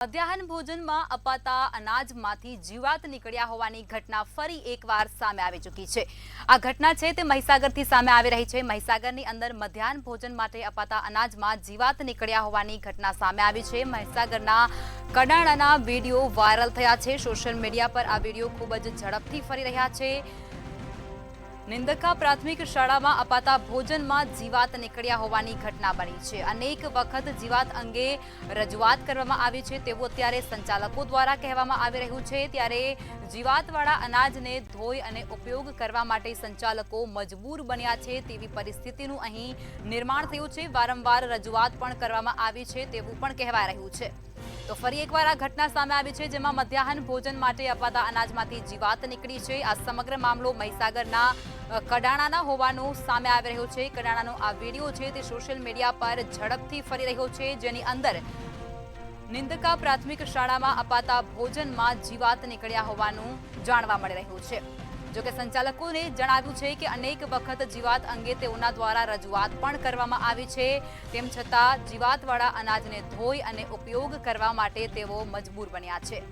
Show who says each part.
Speaker 1: મધ્યાહન ભોજનમાં અપાતા અનાજમાંથી જીવાત નીકળ્યા હોવાની ઘટના ફરી એકવાર સામે આવી ચૂકી છે। આ ઘટના છે તે મહીસાગરથી સામે આવી રહી છે। મહીસાગરની અંદર મધ્યાહન ભોજન માટે અપાતા અનાજમાં જીવાત નીકળ્યા હોવાની ઘટના સામે આવી છે। મહીસાગરના કડાણાના વિડીયો વાયરલ થયા છે। સોશિયલ મીડિયા પર આ વિડીયો ખૂબ જ ઝડપથી ફરી રહ્યા છે। નિંદકા પ્રાથમિક શાળામાં અપાતા ભોજનમાં જીવાત નીકળ્યા હોવાની ઘટના બની છે। અનેક વખત જીવાત અંગે રજૂઆત કરવામાં આવી છે તેવું અત્યારે સંચાલકો દ્વારા કહેવામાં આવી રહ્યું છે। ત્યારે જીવાતવાળા અનાજને ધોઈ અને ઉપયોગ કરવા માટે સંચાલકો મજબૂર બન્યા છે તેવી પરિસ્થિતિનું અહીં નિર્માણ થયું છે। વારંવાર રજૂઆત પણ કરવામાં આવી છે તેવું પણ કહેવાય રહ્યું છે। તો ફરી એકવાર આ ઘટના સામે આવી છે જેમાં મધ્યાહન ભોજન માટે અપાતા અનાજમાંથી જીવાત નીકળી છે। આ સમગ્ર મામલો મહીસાગરના કડાણાના હોવાનું સામે આવી રહ્યું છે। કડાણાનો આ વિડીયો છે તે સોશિયલ મીડિયા પર ઝડપથી ફરી રહ્યો છે જેની અંદર નિંદકા પ્રાથમિક શાળામાં અપાતા ભોજનમાં જીવાત નીકળ્યા હોવાનું જાણવા મળી રહ્યું છે। જોકે સંચાલકોને જણાવ્યું છે કે અનેક વખત જીવાત અંગે તેઓના દ્વારા રજૂઆત પણ કરવામાં આવી છે તેમ છતાં જીવાતવાળા અનાજને ધોઈ અને ઉપયોગ કરવા માટે તેઓ મજબૂર બન્યા છે।